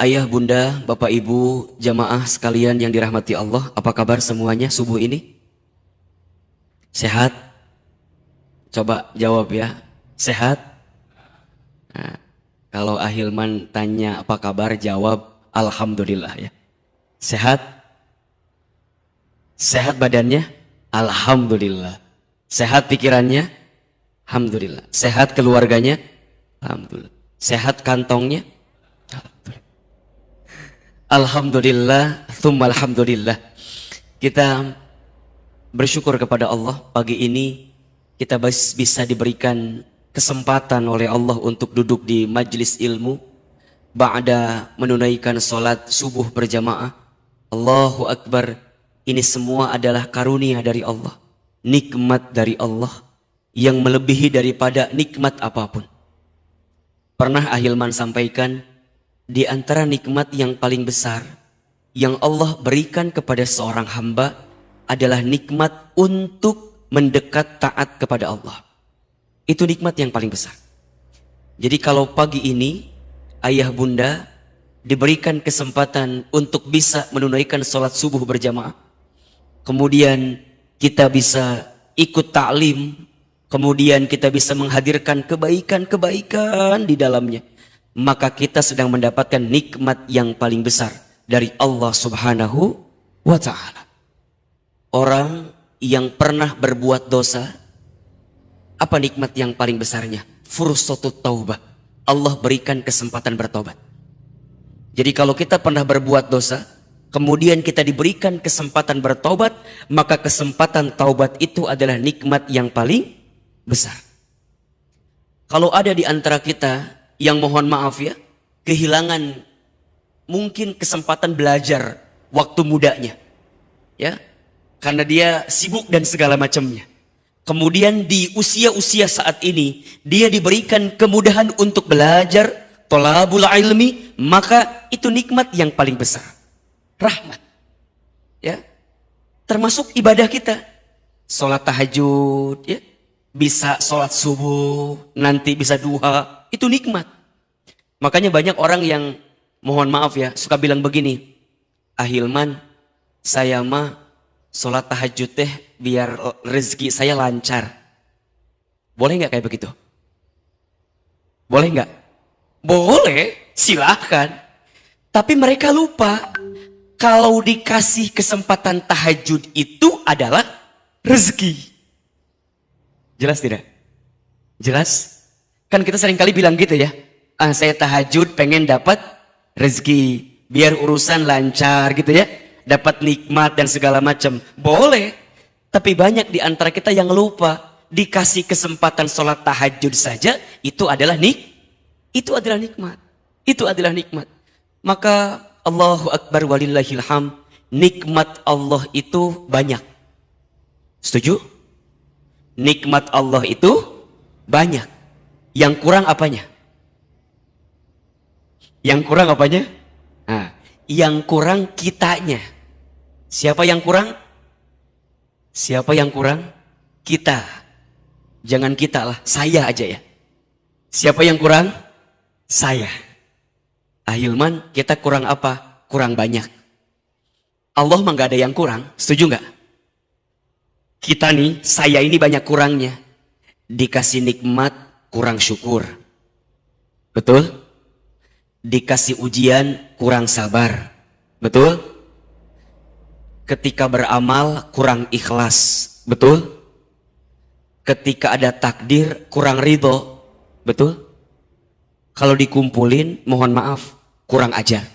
Ayah, bunda, bapak, ibu, jamaah sekalian yang dirahmati Allah, apa kabar semuanya subuh ini? Sehat? Coba jawab ya, sehat? Nah, kalau Ahilman tanya apa kabar, jawab Alhamdulillah ya. Sehat? Sehat badannya? Alhamdulillah. Sehat pikirannya? Alhamdulillah. Sehat keluarganya? Alhamdulillah. Sehat kantongnya? Alhamdulillah. Alhamdulillah, thumma alhamdulillah. Kita bersyukur kepada Allah pagi ini kita bisa diberikan kesempatan oleh Allah untuk duduk di majlis ilmu ba'da menunaikan salat subuh berjamaah. Allahu Akbar. Ini semua adalah karunia dari Allah, nikmat dari Allah yang melebihi daripada nikmat apapun. Pernah Ahilman sampaikan, di antara nikmat yang paling besar yang Allah berikan kepada seorang hamba adalah nikmat untuk mendekat taat kepada Allah. Itu nikmat yang paling besar. Jadi kalau pagi ini ayah bunda diberikan kesempatan untuk bisa menunaikan sholat subuh berjamaah, kemudian kita bisa ikut ta'lim, kemudian kita bisa menghadirkan kebaikan-kebaikan di dalamnya, maka kita sedang mendapatkan nikmat yang paling besar dari Allah Subhanahu wa ta'ala. Orang yang pernah berbuat dosa, apa nikmat yang paling besarnya? Fursatut taubah. Allah berikan kesempatan bertobat. Jadi kalau kita pernah berbuat dosa, kemudian kita diberikan kesempatan bertobat, maka kesempatan taubat itu adalah nikmat yang paling besar. Kalau ada di antara kita yang mohon maaf ya, kehilangan mungkin kesempatan belajar waktu mudanya, ya, karena dia sibuk dan segala macamnya. Kemudian di usia-usia saat ini dia diberikan kemudahan untuk belajar, thalabul ilmi, maka itu nikmat yang paling besar, rahmat, ya, termasuk ibadah kita, sholat tahajud, ya, bisa sholat subuh, nanti bisa duha. Itu nikmat. Makanya banyak orang yang mohon maaf ya suka bilang begini, Ahilman, saya mah sholat tahajud teh biar rezeki saya lancar. Boleh nggak kayak begitu? Boleh nggak? Boleh, silahkan. Tapi mereka lupa kalau dikasih kesempatan tahajud itu adalah rezeki. Jelas tidak? Jelas? Kan kita seringkali bilang gitu ya, saya tahajud pengen dapat rezeki, biar urusan lancar gitu ya, dapat nikmat dan segala macam. Boleh, tapi banyak di antara kita yang lupa dikasih kesempatan sholat tahajud saja itu adalah itu adalah nikmat. Itu adalah nikmat. Maka Allahu Akbar walillahil hamd, nikmat Allah itu banyak. Setuju? Nikmat Allah itu banyak. Yang kurang apanya? Yang kurang apanya? Nah, yang kurang kitanya. Siapa yang kurang? Siapa yang kurang? Kita. Jangan kita lah, saya aja ya. Siapa yang kurang? Saya. Ahilman, kita kurang apa? Kurang banyak. Allah mah gak ada yang kurang, setuju gak? Kita nih, saya ini banyak kurangnya. Dikasih nikmat, kurang syukur. Betul? Dikasih ujian, kurang sabar. Betul? Ketika beramal, kurang ikhlas. Betul? Ketika ada takdir, kurang ridho. Betul? Kalau dikumpulin, mohon maaf, kurang ajar.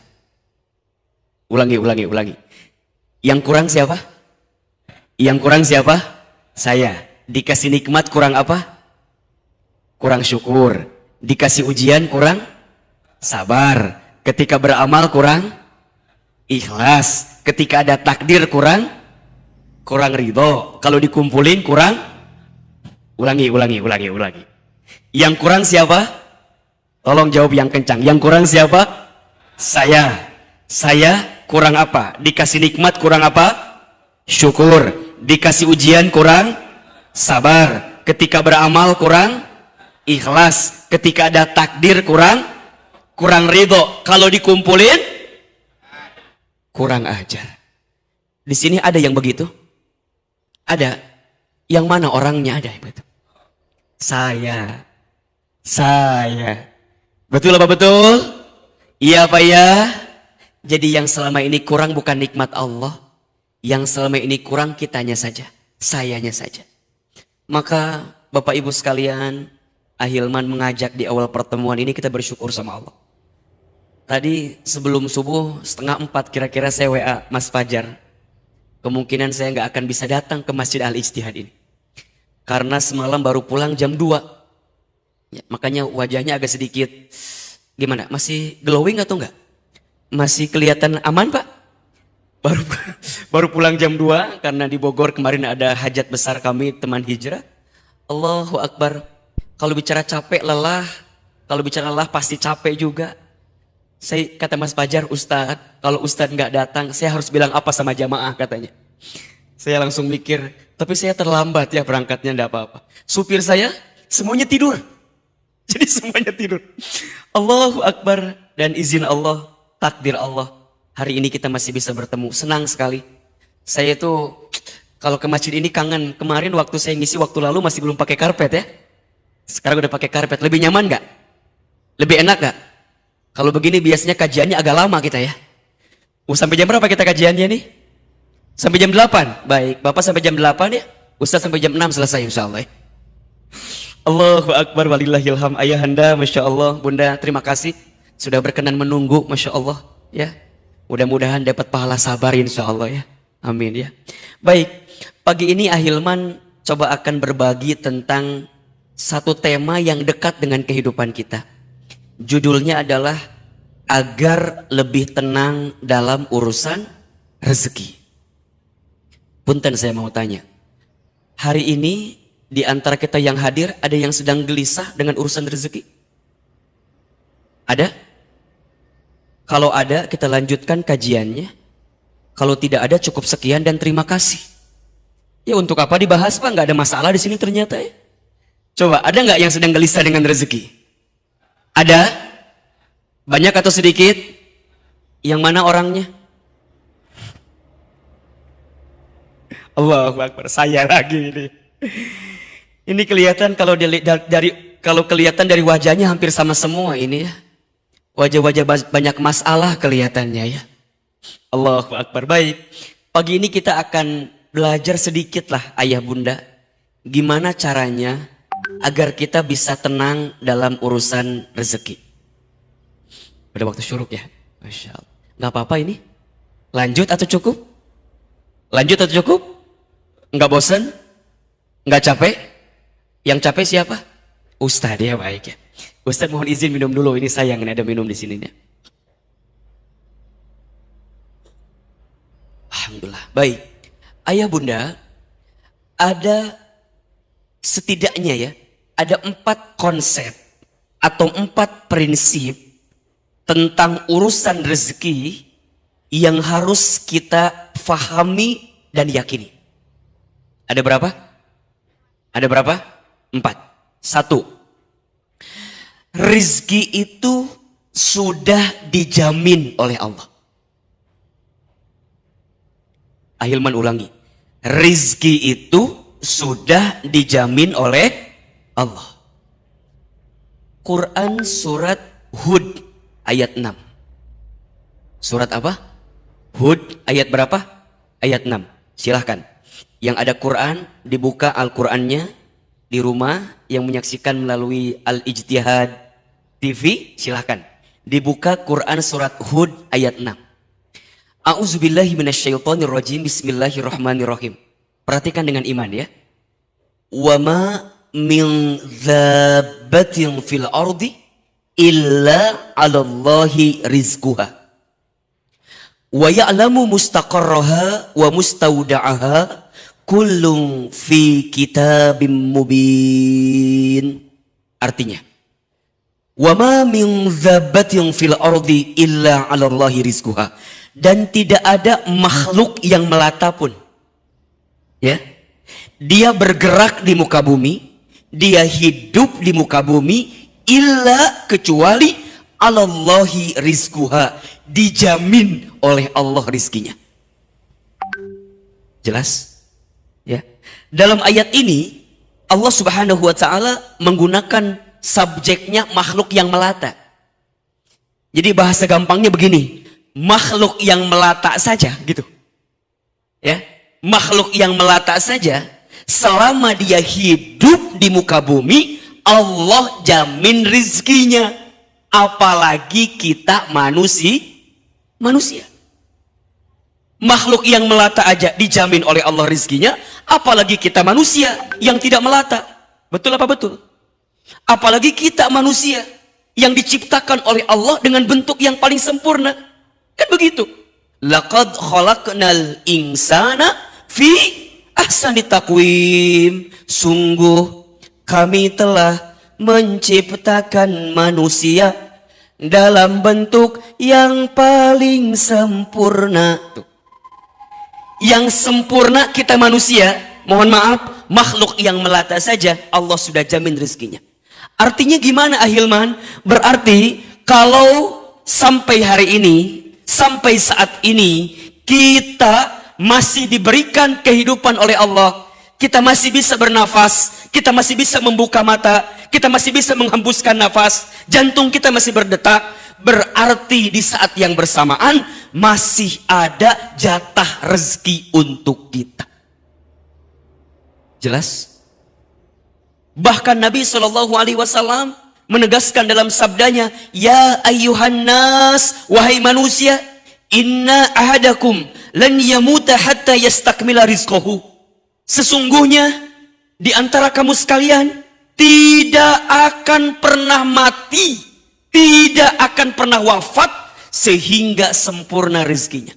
Ulangi. Yang kurang siapa? Yang kurang siapa? Saya. Dikasih nikmat kurang apa? Kurang syukur. Dikasih ujian kurang sabar. Ketika beramal kurang ikhlas. Ketika ada takdir kurang ridho. Kalau dikumpulin kurang. Ulangi. Yang kurang siapa? Tolong jawab yang kencang. Yang kurang siapa? Saya kurang apa? Dikasih nikmat kurang apa? Syukur. Dikasih ujian kurang sabar. Ketika beramal kurang ikhlas. Ketika ada takdir kurang kurang ridho. Kalau dikumpulin, kurang ajar. Di sini ada yang begitu? Ada. Yang mana orangnya ada yang begitu? Saya. Betul apa betul? Iya apa ya? Jadi yang selama ini kurang bukan nikmat Allah. Yang selama ini kurang kitanya saja. Sayanya saja. Maka Bapak Ibu sekalian, Ahilman mengajak di awal pertemuan ini kita bersyukur sama Allah. Tadi sebelum subuh 3:30 kira-kira saya WA Mas Fajar. Kemungkinan saya nggak akan bisa datang ke Masjid Al-Ijtihad ini. Karena semalam baru pulang jam 2. Ya, makanya wajahnya agak sedikit gimana? Masih glowing atau enggak? Masih kelihatan aman Pak? Baru pulang jam 2 karena di Bogor kemarin ada hajat besar kami teman hijrah. Allahu Akbar. Kalau bicara capek lelah, kalau bicara lelah pasti capek juga. Saya kata Mas Fajar, Ustadz, kalau Ustadz nggak datang, saya harus bilang apa sama jamaah katanya. Saya langsung mikir, tapi saya terlambat ya berangkatnya, enggak apa-apa. Supir saya semuanya tidur. Jadi semuanya tidur. Allahu Akbar. Dan izin Allah, takdir Allah. Hari ini kita masih bisa bertemu. Senang sekali. Saya tuh kalau ke masjid ini kangen. Kemarin waktu saya ngisi waktu lalu masih belum pakai karpet ya. Sekarang udah pakai karpet. Lebih nyaman gak? Lebih enak gak? Kalau begini biasanya kajiannya agak lama kita ya. Sampai jam berapa kita kajiannya nih? Sampai jam 8. Baik, Bapak sampai jam 8 ya. Ustaz sampai jam 6 selesai insya Allah ya. Allahu Akbar walillahilham. Ayahanda, Masya Allah. Bunda, terima kasih sudah berkenan menunggu, Masya Allah ya. Mudah-mudahan dapat pahala sabar insya Allah ya. Amin ya. Baik, pagi ini Ahilman coba akan berbagi tentang satu tema yang dekat dengan kehidupan kita. Judulnya adalah agar lebih tenang dalam urusan rezeki. Punten saya mau tanya. Hari ini di antara kita yang hadir ada yang sedang gelisah dengan urusan rezeki? Ada? Kalau ada kita lanjutkan kajiannya. Kalau tidak ada cukup sekian dan terima kasih. Ya untuk apa dibahas Pak? Nggak ada masalah di sini ternyata ya. Coba ada nggak yang sedang gelisah dengan rezeki? Ada? Banyak atau sedikit? Yang mana orangnya? Allahu Akbar, saya lagi ini. Ini kelihatan kalau kelihatan dari wajahnya hampir sama semua ini ya. Wajah-wajah banyak masalah kelihatannya ya. Allahu Akbar. Baik. Pagi ini kita akan belajar sedikit lah ayah bunda. Gimana caranya agar kita bisa tenang dalam urusan rezeki. Pada waktu syuruk ya. Masya Allah. Gak apa-apa ini. Lanjut atau cukup? Lanjut atau cukup? Nggak bosan? Nggak capek? Yang capek siapa? Ustadz ya, baik ya. Ustadz mohon izin minum dulu. Ini sayang ini ada minum di sini nih. Alhamdulillah. Baik. Ayah bunda, ada setidaknya ya, ada 4 konsep atau 4 prinsip tentang urusan rezeki yang harus kita fahami dan yakini. Ada berapa? Ada berapa? 4. 1. Rizki itu sudah dijamin oleh Allah. Ahilman ulangi. Rizki itu sudah dijamin oleh Allah. Quran surat Hud ayat 6. Surat apa? Hud ayat berapa? Ayat 6. Silahkan. Yang ada Quran, dibuka Al-Qurannya di rumah. Yang menyaksikan melalui Al-Ijtihad TV, silahkan. Dibuka Quran surat Hud ayat 6. A'udzubillahi minasyaitonirrajim. Bismillahirrahmanirrahim. Perhatikan dengan iman ya. Wa ma min dzabbatin fil ardi illa 'alallahi rizquha. Wa ya'lamu mustaqarraha wa mustawda'aha kullun fi kitabim mubin. Artinya, wa ma min dzabbatin fil ardi illa 'alallahi rizquha. Dan tidak ada makhluk yang melata pun. Ya. Dia bergerak di muka bumi, dia hidup di muka bumi illa kecuali 'alallahi rizquha, dijamin oleh Allah rizkinya. Jelas? Ya. Dalam ayat ini Allah Subhanahu wa taala menggunakan subjeknya makhluk yang melata. Jadi bahasa gampangnya begini, makhluk yang melata saja gitu. Ya, makhluk yang melata saja selama dia hidup di muka bumi Allah jamin rizkinya, apalagi kita manusia. Makhluk yang melata aja dijamin oleh Allah rizkinya, apalagi kita manusia yang tidak melata. Betul apa betul? Apalagi kita manusia yang diciptakan oleh Allah dengan bentuk yang paling sempurna. Kan begitu. Laqad khalaqnal insana fi ahsani taqwim. Sungguh kami telah menciptakan manusia dalam bentuk yang paling sempurna. Tuh. Yang sempurna kita manusia, mohon maaf, makhluk yang melata saja Allah sudah jamin rezekinya. Artinya gimana Ahilman? Berarti kalau sampai hari ini, sampai saat ini kita masih diberikan kehidupan oleh Allah, kita masih bisa bernafas, kita masih bisa membuka mata, kita masih bisa menghembuskan nafas, jantung kita masih berdetak, berarti di saat yang bersamaan masih ada jatah rezeki untuk kita. Jelas? Bahkan Nabi SAW menegaskan dalam sabdanya, ya ayyuhan nas, wahai manusia, inna ahadakum lan yamuta hatta yastakmila rizqahu. Sesungguhnya di antara kamu sekalian tidak akan pernah mati, tidak akan pernah wafat sehingga sempurna rezekinya.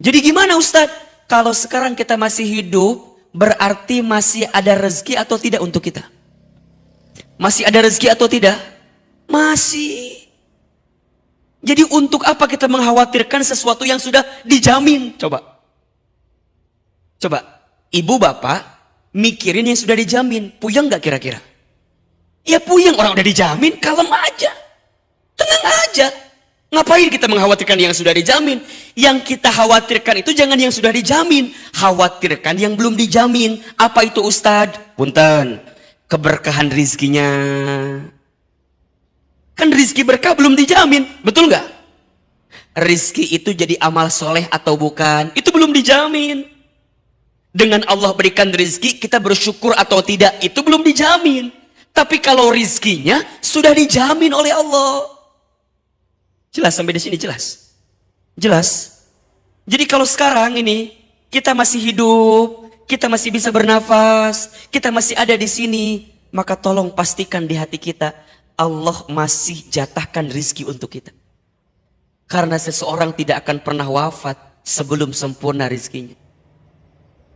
Jadi gimana Ustadz? Kalau sekarang kita masih hidup, berarti masih ada rezeki atau tidak untuk kita? Masih ada rezeki atau tidak? Masih. Jadi untuk apa kita mengkhawatirkan sesuatu yang sudah dijamin? Coba. Ibu bapak mikirin yang sudah dijamin. Puyeng gak kira-kira? Ya puyeng, orang udah dijamin, kalem aja. Tenang aja. Ngapain kita mengkhawatirkan yang sudah dijamin? Yang kita khawatirkan itu jangan yang sudah dijamin. Khawatirkan yang belum dijamin. Apa itu Ustadz? Punten. Keberkahan rizkinya. Kan rizki berkah belum dijamin. Betul nggak? Rizki itu jadi amal soleh atau bukan? Itu belum dijamin. Dengan Allah berikan rizki, kita bersyukur atau tidak? Itu belum dijamin. Tapi kalau rizkinya sudah dijamin oleh Allah. Jelas sampai di sini jelas? Jelas? Jadi kalau sekarang ini kita masih hidup, kita masih bisa bernafas, kita masih ada di sini, maka tolong pastikan di hati kita Allah masih jatahkan rizki untuk kita. Karena seseorang tidak akan pernah wafat sebelum sempurna rizkinya.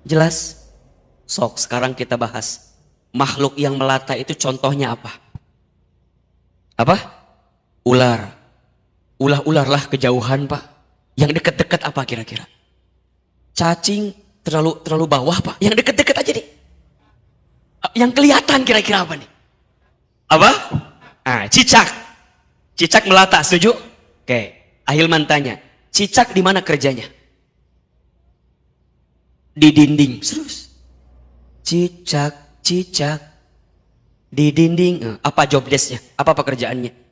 Jelas? Sok sekarang kita bahas. Makhluk yang melata itu contohnya apa? Apa? Ular. Ular-ularlah kejauhan Pak. Yang dekat-dekat apa kira-kira? Cacing terlalu bawah Pak. Yang dekat-dekat aja nih. Yang kelihatan kira-kira apa nih? Apa? Cicak. Cicak melata, setuju? Oke. Ahilman tanya, cicak di mana kerjanya? Di dinding. Terus. Cicak di dinding. Apa job desk-nya? Apa pekerjaannya?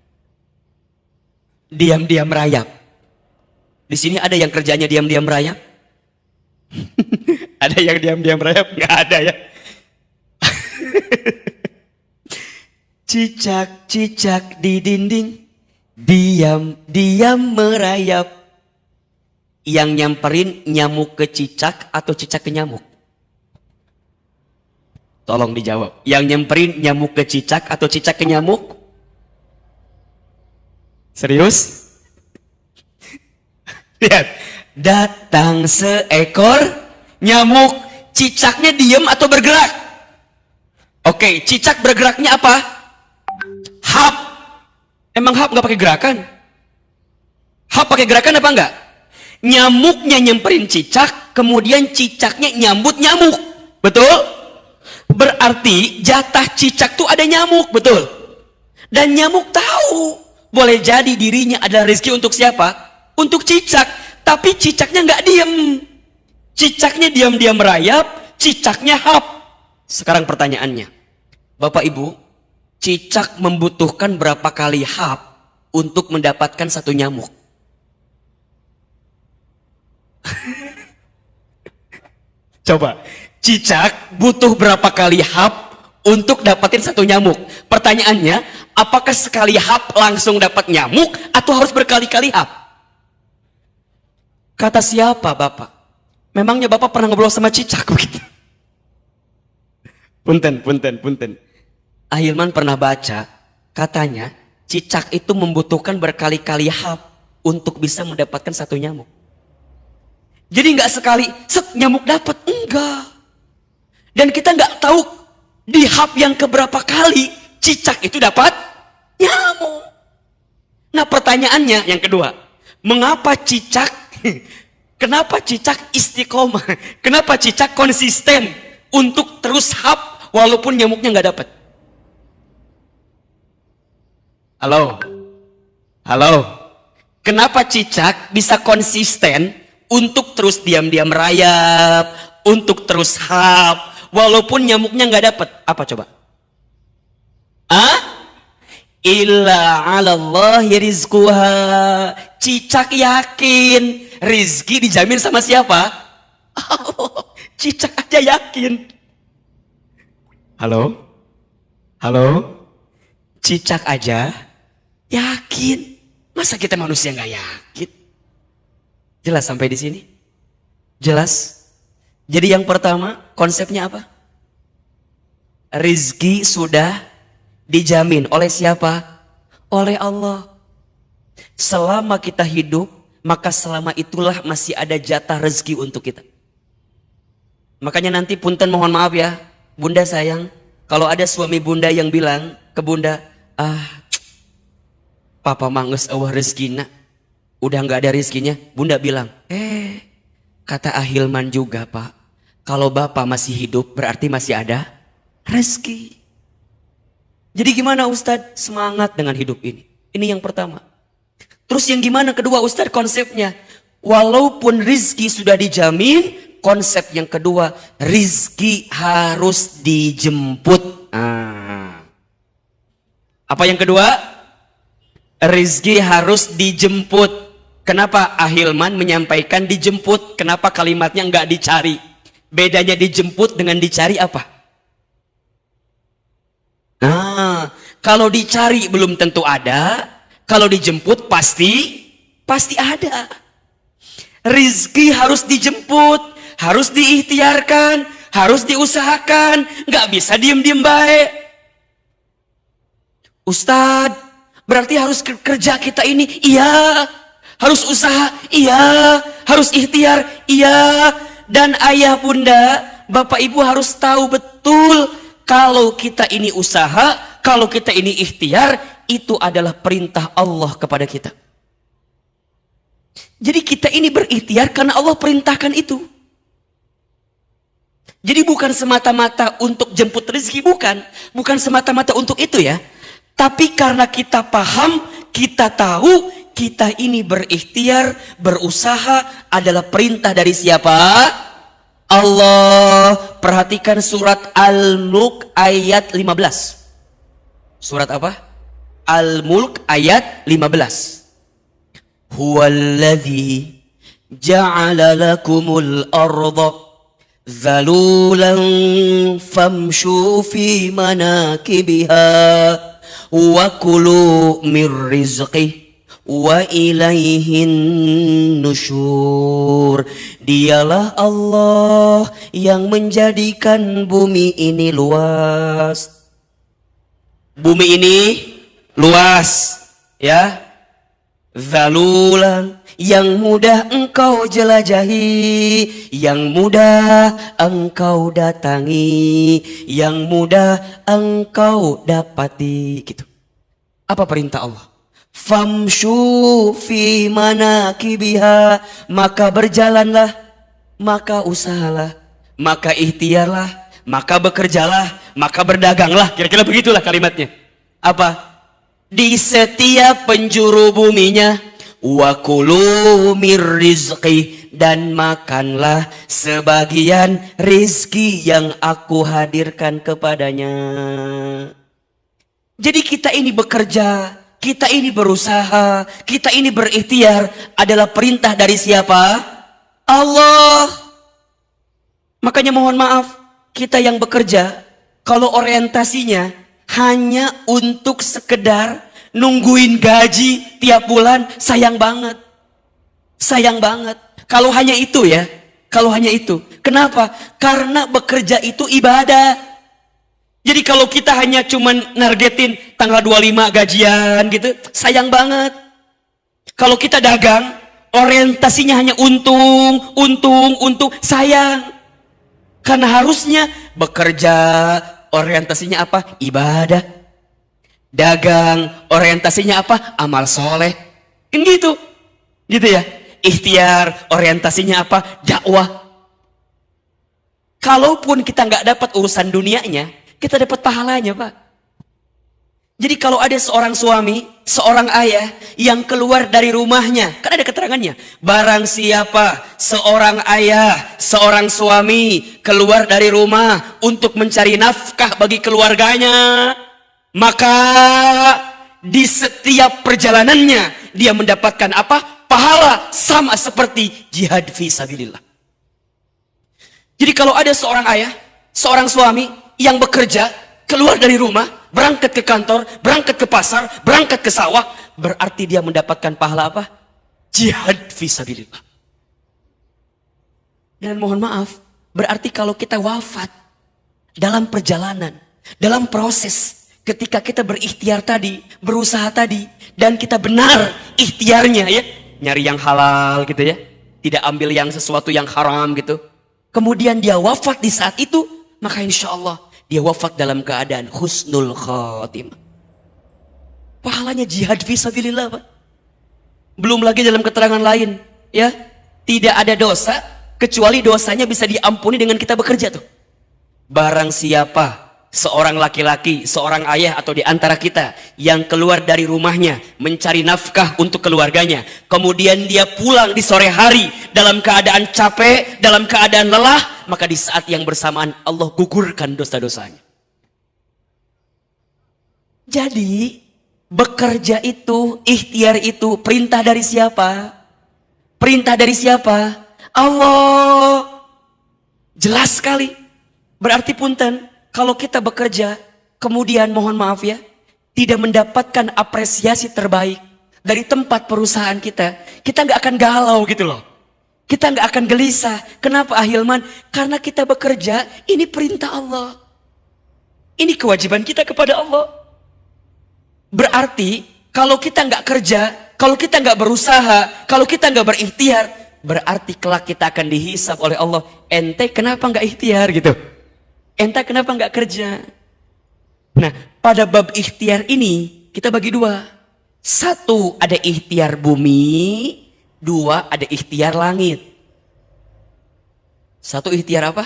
Diam-diam merayap. Di sini ada yang kerjanya diam-diam merayap? Ada yang diam-diam merayap? Nggak ada ya. Cicak di dinding, diam-diam merayap. Yang nyamperin nyamuk ke cicak atau cicak ke nyamuk? Tolong dijawab. Yang nyamperin nyamuk ke cicak atau cicak ke nyamuk? Serius? Lihat. Datang seekor nyamuk. Cicaknya diam atau bergerak? Oke, cicak bergeraknya apa? Hap. Emang hap gak pakai gerakan? Hap pakai gerakan apa enggak? Nyamuknya nyamperin cicak, kemudian cicaknya nyambut nyamuk. Betul? Berarti jatah cicak tuh ada nyamuk, betul? Dan nyamuk tahu Boleh jadi dirinya adalah rezeki untuk siapa? Untuk cicak. Tapi cicaknya nggak diem. Cicaknya diam-diam merayap, cicaknya hap. Sekarang pertanyaannya, Bapak Ibu, cicak membutuhkan berapa kali hap untuk mendapatkan satu nyamuk? Coba, cicak butuh berapa kali hap untuk dapatin satu nyamuk? Pertanyaannya, apakah sekali hap langsung dapat nyamuk atau harus berkali-kali hap? Kata siapa Bapak? Memangnya Bapak pernah ngobrol sama cicak begitu? Punten. Ahilman pernah baca, katanya cicak itu membutuhkan berkali-kali hap untuk bisa mendapatkan satu nyamuk. Jadi nggak sekali set nyamuk dapat, enggak. Dan kita nggak tahu di hap yang keberapa kali cicak itu dapat nyamuk. Nah pertanyaannya yang kedua, mengapa cicak kenapa cicak istiqomah? Kenapa cicak konsisten untuk terus hap walaupun nyamuknya nggak dapat? Halo. Kenapa cicak bisa konsisten untuk terus diam-diam merayap, untuk terus hap walaupun nyamuknya nggak dapat? Apa coba? Illa 'alallahi rizquha. Cicak yakin rizki dijamin sama siapa? Cicak aja yakin. Halo? Cicak aja yakin. Masa kita manusia nggak yakin? Jelas sampai di sini? Jelas? Jadi yang pertama konsepnya apa? Rizki sudah dijamin oleh siapa? Oleh Allah. Selama kita hidup, maka selama itulah masih ada jatah rezeki untuk kita. Makanya nanti punten mohon maaf ya, Bunda sayang, kalau ada suami Bunda yang bilang ke Bunda, Papa manges awah rezekina, udah nggak ada rezekinya. Bunda bilang, kata Ahilman juga Pak, kalau Bapak masih hidup berarti masih ada rezeki. Jadi gimana Ustadz? Semangat dengan hidup ini. Ini yang pertama. Terus yang gimana kedua Ustadz konsepnya? Walaupun rizki sudah dijamin, konsep yang kedua, rizki harus dijemput. Apa yang kedua? Rizki harus dijemput. Kenapa Ahilman menyampaikan dijemput? Kenapa kalimatnya nggak dicari? Bedanya dijemput dengan dicari apa? Kalau dicari belum tentu ada, kalau dijemput pasti ada. Rizki harus dijemput, harus diikhtiarkan, harus diusahakan, nggak bisa diem-diem baik. Ustadz, berarti harus kerja kita ini, iya. Harus usaha, iya. Harus ikhtiar, iya. Dan ayah bunda, bapak ibu harus tahu betul, kalau kita ini usaha, kalau kita ini ikhtiar, itu adalah perintah Allah kepada kita. Jadi kita ini berikhtiar karena Allah perintahkan itu. Jadi bukan semata-mata untuk jemput rezeki, bukan semata-mata untuk itu ya. Tapi karena kita paham, kita tahu, kita ini berikhtiar, berusaha adalah perintah dari siapa? Allah. Perhatikan surat Al-Mulk ayat 15. Surat apa? Al-Mulk ayat 15. Huwallazi ja'ala lakumul arda zalulan famshu fi manakibiha wa kulu mir rizqih wa ilaihin nusyur. Dialah Allah yang menjadikan bumi ini luas. Bumi ini luas, ya. Zalulan, yang mudah engkau jelajahi, yang mudah engkau datangi, yang mudah engkau dapati, gitu. Apa perintah Allah? Famshu fi manakibiha, maka berjalanlah, maka usahalah, maka ikhtiarlah, maka bekerjalah, maka berdaganglah. Kira-kira begitulah kalimatnya. Apa? di setiap penjuru buminya. Wa kulu mir rizqi, dan makanlah sebagian rizki yang aku hadirkan kepadanya. Jadi kita ini bekerja, kita ini berusaha, kita ini berikhtiar adalah perintah dari siapa? Allah. Makanya mohon maaf, kita yang bekerja, kalau orientasinya hanya untuk sekedar nungguin gaji tiap bulan, sayang banget. Sayang banget. Kalau hanya itu ya, kalau hanya itu. Kenapa? Karena bekerja itu ibadah. Jadi kalau kita hanya cuman nargetin tanggal 25 gajian gitu, sayang banget. Kalau kita dagang, orientasinya hanya untung, sayang. Karena harusnya bekerja, orientasinya apa? Ibadah. Dagang, orientasinya apa? Amal soleh. Kan gitu. Gitu ya. Ikhtiar, orientasinya apa? Dakwah. Kalaupun kita nggak dapat urusan dunianya, kita dapat pahalanya, Pak. Jadi kalau ada seorang suami, seorang ayah yang keluar dari rumahnya, kan ada keterangannya. Barang siapa seorang ayah, seorang suami keluar dari rumah untuk mencari nafkah bagi keluarganya, maka di setiap perjalanannya dia mendapatkan apa? Pahala sama seperti jihad fi sabilillah. Jadi kalau ada seorang ayah, seorang suami yang bekerja, keluar dari rumah, berangkat ke kantor, berangkat ke pasar, berangkat ke sawah, berarti dia mendapatkan pahala apa? Jihad fi sabilillah. Dan mohon maaf, berarti kalau kita wafat dalam perjalanan, dalam proses, ketika kita berikhtiar tadi, berusaha tadi, dan kita benar ikhtiarnya ya, nyari yang halal gitu ya, tidak ambil yang sesuatu yang haram gitu, kemudian dia wafat di saat itu, maka insya Allah dia wafat dalam keadaan husnul khatimah. Pahalanya jihad fisabilillah, Pak. Belum lagi dalam keterangan lain ya, tidak ada dosa kecuali dosanya bisa diampuni dengan kita bekerja tuh. Barang siapa seorang laki-laki, seorang ayah atau di antara kita yang keluar dari rumahnya mencari nafkah untuk keluarganya, kemudian dia pulang di sore hari dalam keadaan capek, dalam keadaan lelah, maka di saat yang bersamaan Allah gugurkan dosa-dosanya. Jadi bekerja itu, ikhtiar itu perintah dari siapa? Perintah dari siapa? Allah. Jelas sekali. Berarti punten, kalau kita bekerja, kemudian mohon maaf ya, tidak mendapatkan apresiasi terbaik dari tempat perusahaan kita nggak akan galau gitu loh. Kita nggak akan gelisah. Kenapa Ahilman? Karena kita bekerja, ini perintah Allah. Ini kewajiban kita kepada Allah. Berarti kalau kita nggak kerja, kalau kita nggak berusaha, kalau kita nggak berikhtiar, berarti kelak kita akan dihisab oleh Allah. Ente kenapa nggak ikhtiar gitu? Ente kenapa nggak kerja? Nah, pada bab ikhtiar ini kita bagi dua. Satu, ada ikhtiar bumi. Dua, ada ikhtiar langit. Satu ikhtiar apa?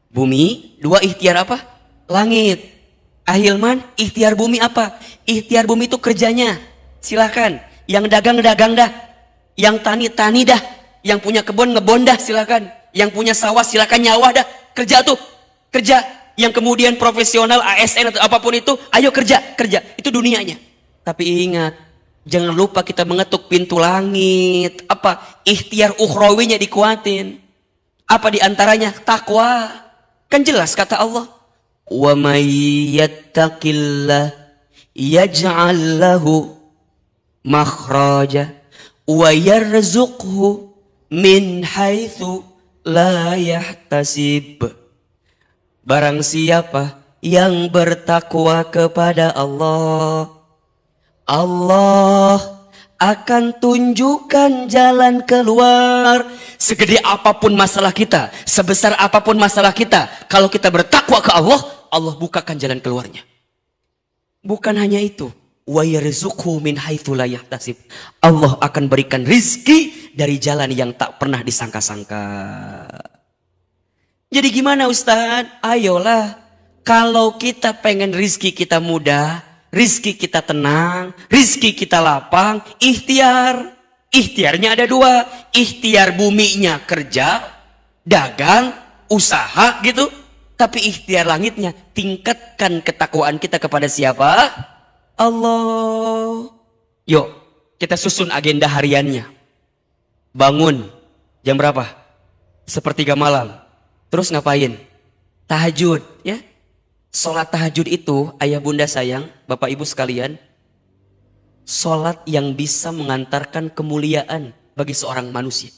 Bumi. Dua, ikhtiar apa? Langit. Ahilman, ikhtiar bumi apa? Ikhtiar bumi itu kerjanya. Silahkan. Yang dagang dah. Yang tani dah. Yang punya kebun ngebon dah, silahkan. Yang punya sawah silahkan nyawah dah. Kerja tuh. Kerja. Yang kemudian profesional, ASN atau apapun itu, ayo kerja. Itu dunianya. Tapi ingat, jangan lupa kita mengetuk pintu langit. Apa? Ikhtiar ukhrawinya dikuatin. Apa diantaranya? Takwa. Kan jelas kata Allah. Wa may yattaqillah yaj'al lahu makhraja wa yarzuqhu min haitsu la yahtasib. Barang siapa yang bertakwa kepada Allah, Allah akan tunjukkan jalan keluar. Segede apapun masalah kita, sebesar apapun masalah kita, kalau kita bertakwa ke Allah, Allah bukakan jalan keluarnya. Bukan hanya itu, wa yarzuqhu min haitsu la yahtasib. Allah akan berikan rizki dari jalan yang tak pernah disangka-sangka. Jadi gimana Ustaz? Ayolah, kalau kita pengen rizki kita mudah, rizki kita tenang, rizki kita lapang, ikhtiar. Ikhtiarnya ada dua, ikhtiar buminya kerja, dagang, usaha gitu. Tapi ikhtiar langitnya, tingkatkan ketakwaan kita kepada siapa? Allah. Yuk, kita susun agenda hariannya. Bangun, jam berapa? Sepertiga malam. Terus ngapain? Tahajud, ya. Sholat tahajud itu, ayah bunda sayang, bapak ibu sekalian, sholat yang bisa mengantarkan kemuliaan bagi seorang manusia.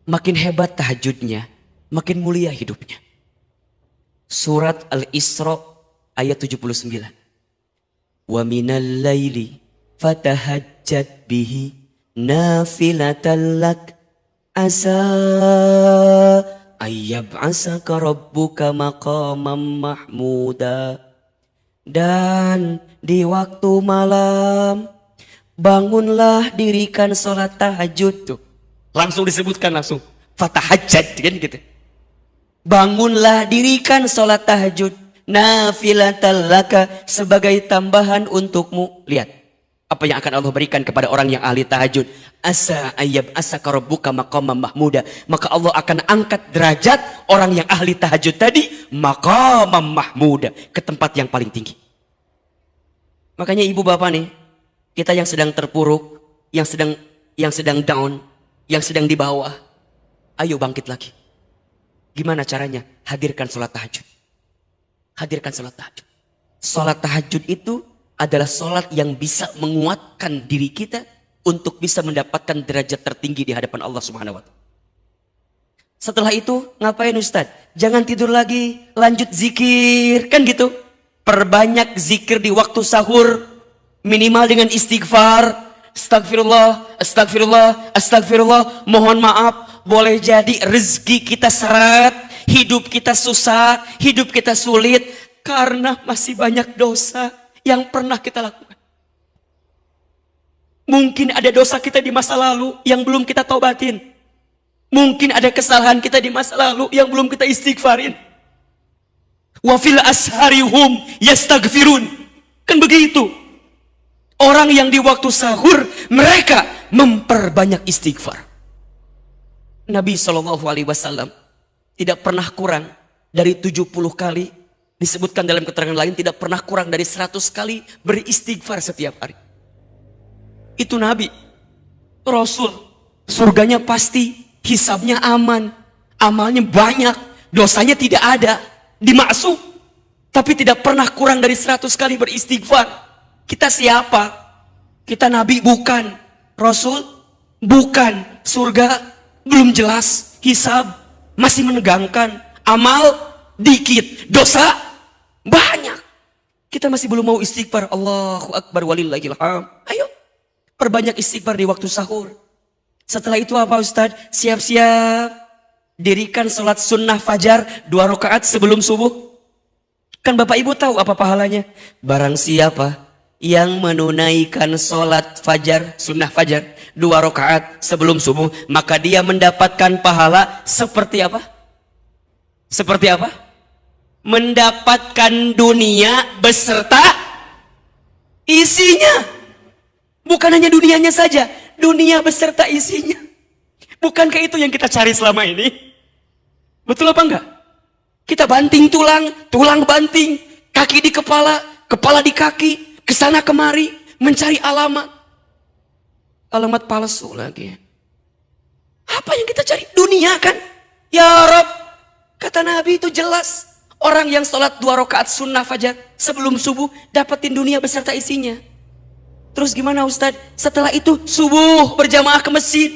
Makin hebat tahajudnya, makin mulia hidupnya. Surat Al-Isra ayat 79. Wa minal laili fatahajjat bihi nafilatan lak asa ayyab'asaka rabbuka maqamam mahmuda. Dan di waktu malam bangunlah, dirikan sholat tahajud. Tuh, langsung disebutkan langsung fatahajjat kan gitu. Bangunlah, dirikan sholat tahajud nafilatan laka, sebagai tambahan untukmu. Lihat apa yang akan Allah berikan kepada orang yang ahli tahajud. Asa ayyab asaka rabbuka maqamam mahmuda. Maka Allah akan angkat derajat orang yang ahli tahajud tadi, maqamam mahmuda, ke tempat yang paling tinggi. Makanya ibu bapak nih, kita yang sedang terpuruk, yang sedang down, yang sedang di bawah, ayo bangkit lagi. Gimana caranya? Hadirkan sholat tahajud. Hadirkan sholat tahajud. Sholat tahajud itu adalah sholat yang bisa menguatkan diri kita untuk bisa mendapatkan derajat tertinggi di hadapan Allah Subhanahu wa Ta'ala. Setelah itu ngapain Ustadz? Jangan tidur lagi, lanjut zikir, kan gitu. Perbanyak zikir di waktu sahur, minimal dengan istighfar. Astagfirullah, astagfirullah, astagfirullah. Mohon maaf, boleh jadi rezeki kita seret, hidup kita susah, hidup kita sulit karena masih banyak dosa yang pernah kita lakukan. Mungkin ada dosa kita di masa lalu yang belum kita taubatin. Mungkin ada kesalahan kita di masa lalu yang belum kita istighfarin. Wa fil asharihum yastaghfirun. Kan begitu. Orang yang di waktu sahur mereka memperbanyak istighfar. Nabi SAW tidak pernah kurang dari 70 kali. Disebutkan dalam keterangan lain tidak pernah kurang dari 100 kali beristighfar setiap hari. Itu Nabi, Rasul, surganya pasti, hisabnya aman, amalnya banyak, dosanya tidak ada, dimaksud, tapi tidak pernah kurang dari 100 kali beristighfar. Kita siapa? Kita Nabi bukan, Rasul bukan, surga belum jelas, hisab masih menegangkan, amal dikit, dosa banyak. Kita masih belum mau istighfar. Allahu Akbar walillahil hamd. Ayo perbanyak istighfar di waktu sahur. Setelah itu apa Ustadz? Siap-siap dirikan sholat sunnah fajar 2 rakaat sebelum subuh. Kan Bapak Ibu tahu apa pahalanya? Barang siapa yang menunaikan sholat fajar, sunnah fajar 2 rakaat sebelum subuh, maka dia mendapatkan pahala seperti apa? Seperti apa? Mendapatkan dunia beserta isinya. Bukan hanya dunianya saja, dunia beserta isinya. Bukankah itu yang kita cari selama ini? Betul apa enggak? Kita banting tulang, tulang banting, kaki di kepala, kepala di kaki, kesana kemari, mencari alamat. Alamat palsu lagi. Apa yang kita cari? Dunia kan? Ya Rob, kata Nabi itu jelas. Orang yang sholat 2 rakaat sunnah fajar sebelum subuh dapetin dunia beserta isinya. Terus gimana Ustadz? Setelah itu subuh berjamaah ke masjid.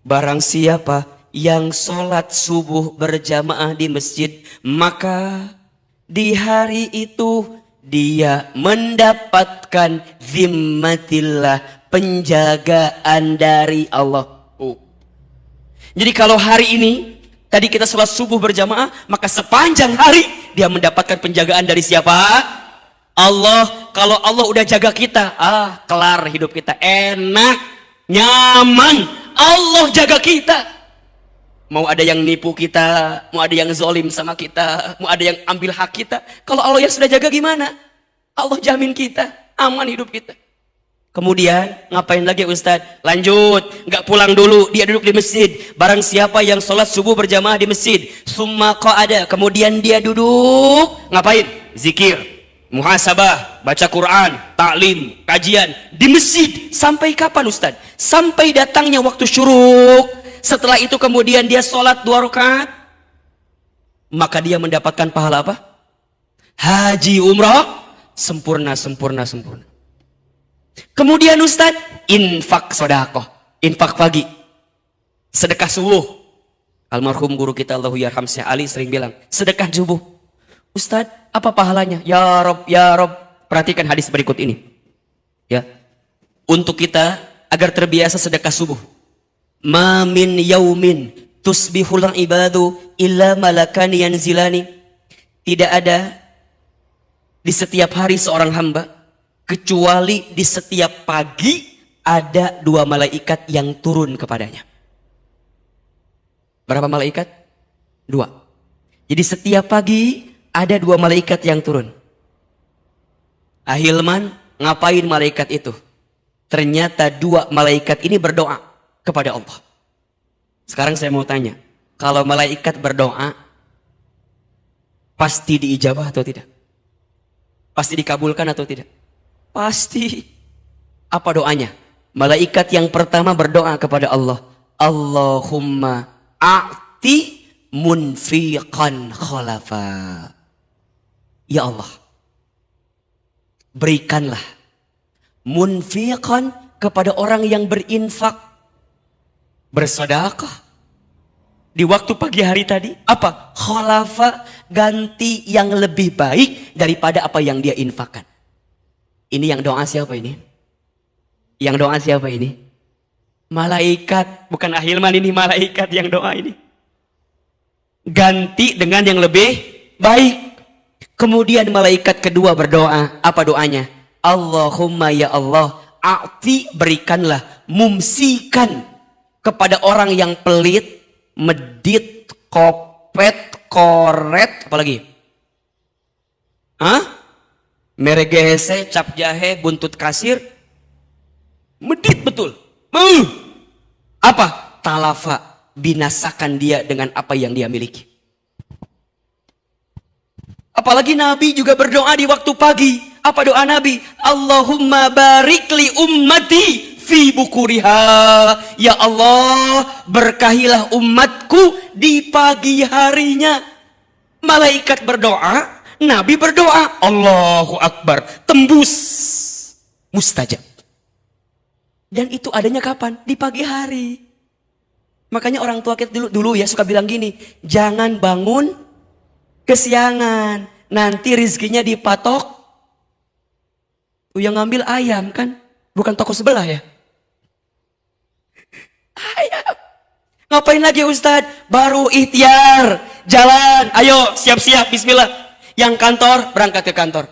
Barang siapa yang sholat subuh berjamaah di masjid, maka di hari itu dia mendapatkan zimmatillah, penjagaan dari Allah. Jadi kalau hari ini tadi kita sholat subuh berjamaah, maka sepanjang hari dia mendapatkan penjagaan dari siapa? Allah. Kalau Allah udah jaga kita, kelar hidup kita, enak, nyaman. Allah jaga kita. Mau ada yang nipu kita, mau ada yang zolim sama kita, mau ada yang ambil hak kita. Kalau Allah yang sudah jaga gimana? Allah jamin kita, aman hidup kita. Kemudian ngapain lagi Ustadz? Lanjut, nggak pulang dulu, dia duduk di masjid. Barang siapa yang sholat subuh berjamaah di masjid, summa qa'ada, kemudian dia duduk, ngapain? Zikir, muhasabah, baca Quran, taklim, kajian di masjid. Sampai kapan Ustadz? Sampai datangnya waktu syuruk. Setelah itu kemudian dia sholat 2 rakaat, maka dia mendapatkan pahala apa? Haji umrah sempurna. Kemudian Ustadz, infak sodakoh, infak pagi, sedekah subuh. Almarhum guru kita Allahu yarham Syekh Ali sering bilang, sedekah subuh. Ustadz, apa pahalanya? Ya Rob, perhatikan hadis berikut ini. Ya, untuk kita agar terbiasa sedekah subuh. Ma min yaumin tusbihul ibadu illa malakani yanzilani. Tidak ada di setiap hari seorang hamba, kecuali di setiap pagi ada 2 malaikat yang turun kepadanya. Berapa malaikat? 2. Jadi setiap pagi ada 2 malaikat yang turun. Ahilman, ngapain malaikat itu? Ternyata 2 malaikat ini berdoa kepada Allah. Sekarang saya mau tanya, kalau malaikat berdoa, pasti diijabah atau tidak? Pasti dikabulkan atau tidak? Pasti. Apa doanya? Malaikat yang pertama berdoa kepada Allah, Allahumma a'ti munfiqan khalafa. Ya Allah, berikanlah munfiqan kepada orang yang berinfak, bersedekah di waktu pagi hari tadi. Apa? Khalafa, ganti yang lebih baik daripada apa yang dia infakkan. Ini yang doa siapa ini? Yang doa siapa ini? Malaikat, bukan Ahilman, ini malaikat yang doa ini. Ganti dengan yang lebih baik. Kemudian malaikat kedua berdoa, apa doanya? Allahumma ya Allah, a'ti, berikanlah, mumsikan kepada orang yang pelit, medit, kopet, koret, apalagi? Hah? Meregese, cap jahe, buntut kasir, medit betul. Apa? Talafa, binasakan dia dengan apa yang dia miliki. Apalagi Nabi juga berdoa di waktu pagi. Apa doa Nabi? Allahumma barik li ummati fi bukuriha. Ya Allah, berkahilah umatku di pagi harinya. Malaikat berdoa, Nabi berdoa, Allahu Akbar, tembus, mustajab. Dan itu adanya kapan? Di pagi hari. Makanya orang tua kita dulu ya suka bilang gini, jangan bangun kesiangan, nanti rizkinya dipatok. Tuh yang ngambil ayam kan, bukan toko sebelah ya. Ayam. Ngapain lagi Ustadz? Baru ikhtiar, jalan, ayo siap-siap, bismillah. Yang kantor, berangkat ke kantor.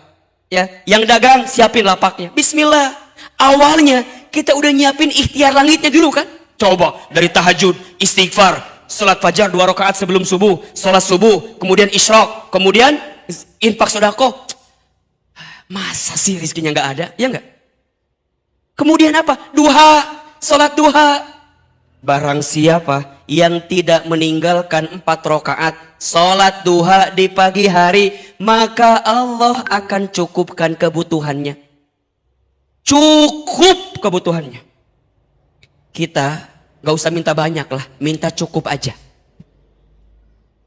Ya, yang dagang, siapin lapaknya. Bismillah. Awalnya kita udah nyiapin ikhtiar langitnya dulu kan? Coba dari tahajud, istighfar, salat fajar 2 rakaat sebelum subuh, salat subuh, kemudian isyraq, kemudian infak sedekah. Masa sih rizkinya nggak ada? Ya nggak? Kemudian apa? Duha, salat duha. Barang siapa yang tidak meninggalkan 4 rakaat salat duha di pagi hari, maka Allah akan cukupkan kebutuhannya. Cukup kebutuhannya. Kita gak usah minta banyak lah, minta cukup aja.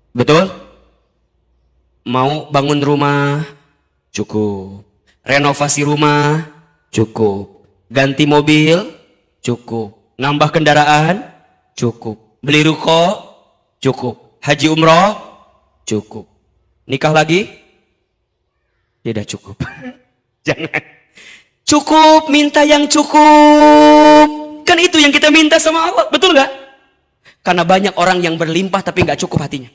Betul? Mau bangun rumah, cukup. Renovasi rumah, cukup. Ganti mobil, cukup. Nambah kendaraan, cukup. Beli ruko, cukup. Haji umroh, cukup. Nikah lagi, tidak cukup. Jangan. Cukup, minta yang cukup. Kan itu yang kita minta sama Allah, betul gak? Karena banyak orang yang berlimpah tapi gak cukup hatinya.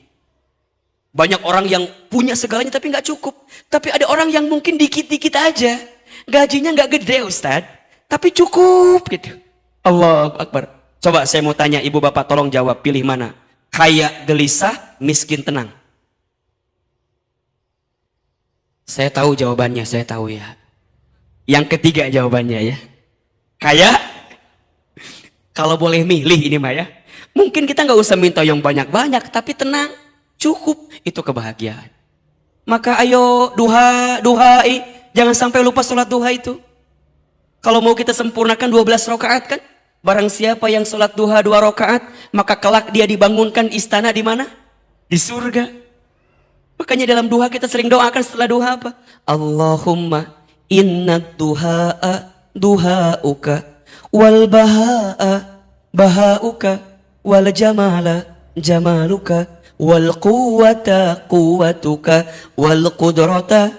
Banyak orang yang punya segalanya tapi gak cukup. Tapi ada orang yang mungkin dikit-dikit aja. Gajinya gak gede Ustadz, tapi cukup gitu. Allahu Akbar. Coba saya mau tanya ibu bapak, tolong jawab, pilih mana? Kaya gelisah, miskin tenang. Saya tahu jawabannya, saya tahu ya. Yang ketiga jawabannya ya. Kayak kalau boleh milih ini mah ya. Mungkin kita nggak usah minta yang banyak-banyak, tapi tenang, cukup itu kebahagiaan. Maka ayo duhai, jangan sampai lupa sholat duha itu. Kalau mau kita sempurnakan 12 rakaat kan, barang siapa yang sholat duha 2 rakaat, maka kelak dia dibangunkan istana di mana? Di surga. Makanya dalam duha kita sering doakan setelah duha apa? Allahumma inna duha'a duha'uka wal baha'a baha'uka wal jamala jamaluka wal quwwata quwwatuka wal qudrata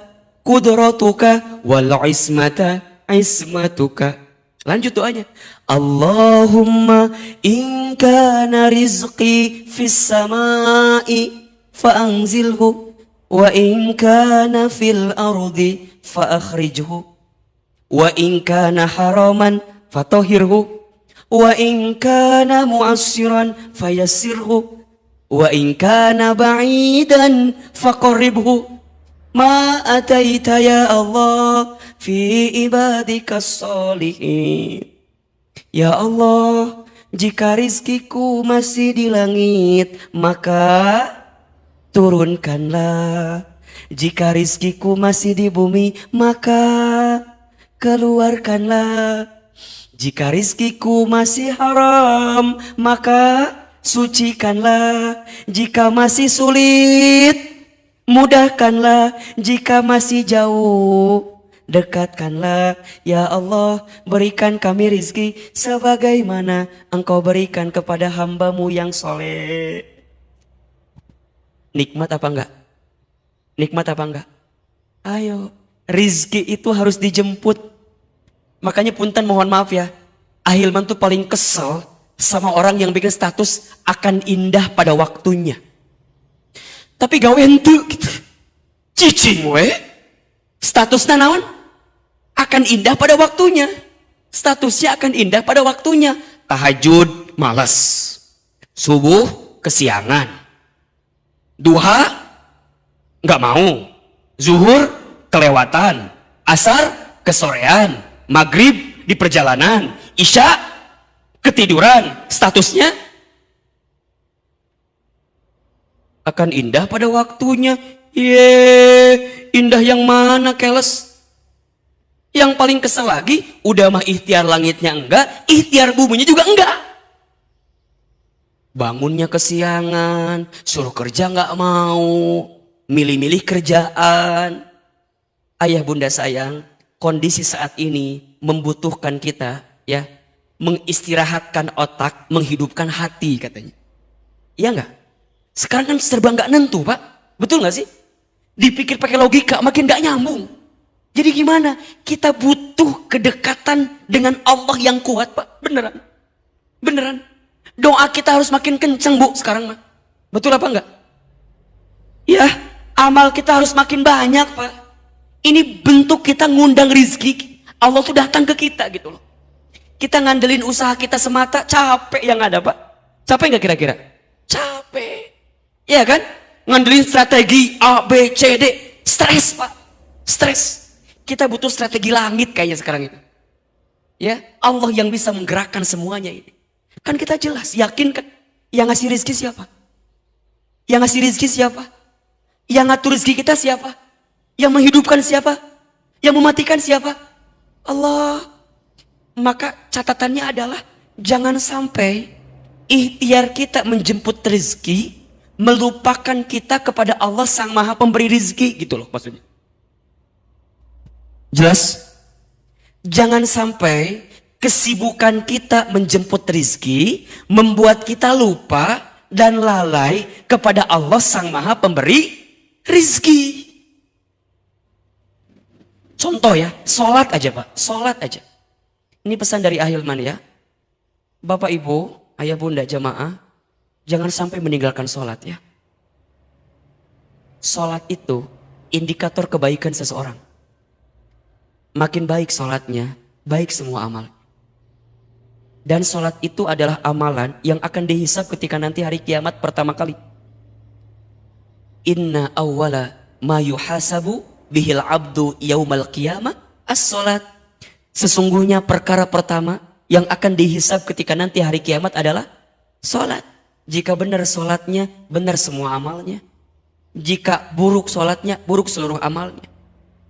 qudratuka wal ismata ismatuka. Lanjut doanya. Allahumma in kana rizqi fis samai fa'anzilhu wa in kana fil ardi fa'akhrijhu wa in kana haraman fatahhirhu wa in kana mu'assiran fayassirhu wa in kana ba'idan faqarribhu ma ataita ya Allah fi ibadika sholihin. Ya Allah, jika rizkiku masih di langit, maka turunkanlah. Jika rizkiku masih di bumi, maka keluarkanlah. Jika rizkiku masih haram, maka sucikanlah. Jika masih sulit, mudahkanlah. Jika masih jauh, dekatkanlah. Ya Allah, berikan kami rizki sebagaimana Engkau berikan kepada hamba-Mu yang soleh. Nikmat apa enggak? Nikmat apa enggak? Ayo, rizki itu harus dijemput. Makanya punten mohon maaf ya, Ahilman tuh paling kesel sama orang yang bikin status akan indah pada waktunya. Tapi gawe ente gitu. Cicing we. Statusnya naon? Akan indah pada waktunya. Statusnya akan indah pada waktunya. Tahajud malas. Subuh kesiangan. Duha nggak mau. Zuhur kelewatan. Asar kesorean. Maghrib di perjalanan. Isya ketiduran. Statusnya akan indah pada waktunya. Indah yang mana keles? Yang paling kesel lagi, udah mah ikhtiar langitnya enggak, ikhtiar buminya juga enggak. Bangunnya kesiangan, suruh kerja enggak mau, milih-milih kerjaan. Ayah bunda sayang, kondisi saat ini membutuhkan kita ya, mengistirahatkan otak, menghidupkan hati katanya. Iya enggak? Sekarang kan serba enggak nentu Pak, betul enggak sih? Dipikir pakai logika makin enggak nyambung. Jadi gimana? Kita butuh kedekatan dengan Allah yang kuat Pak. Beneran. Beneran. Doa kita harus makin kenceng Bu sekarang Pak. Betul apa enggak? Ya, amal kita harus makin banyak Pak. Ini bentuk kita ngundang rizki. Allah tuh datang ke kita gitu loh. Kita ngandelin usaha kita semata, capek yang ada Pak. Capek enggak kira-kira? Capek. Iya kan? Ngandelin strategi A, B, C, D. Stres Pak. Stres. Kita butuh strategi langit kayaknya sekarang itu. Ya, Allah yang bisa menggerakkan semuanya ini. Kan kita jelas, yakin kan? Yang ngasih rizki siapa? Yang ngasih rizki siapa? Yang ngatur rizki kita siapa? Yang menghidupkan siapa? Yang mematikan siapa? Allah. Maka catatannya adalah jangan sampai ikhtiar kita menjemput rizki melupakan kita kepada Allah Sang Maha Pemberi rizki gitu loh maksudnya. Jelas? Jangan sampai kesibukan kita menjemput rizki membuat kita lupa dan lalai kepada Allah Sang Maha Pemberi rizki. Contoh ya, sholat aja Pak, sholat aja. Ini pesan dari Ahilman ya. Bapak Ibu, ayah bunda jamaah, jangan sampai meninggalkan sholat ya. Sholat itu indikator kebaikan seseorang. Makin baik sholatnya, baik semua amal. Dan sholat itu adalah amalan yang akan dihisab ketika nanti hari kiamat pertama kali. Inna awwala ma yuhasabu bihil abdu yaumal qiyamah as-salat. Sesungguhnya perkara pertama yang akan dihisab ketika nanti hari kiamat adalah salat. Jika benar salatnya, benar semua amalnya. Jika buruk salatnya, buruk seluruh amalnya.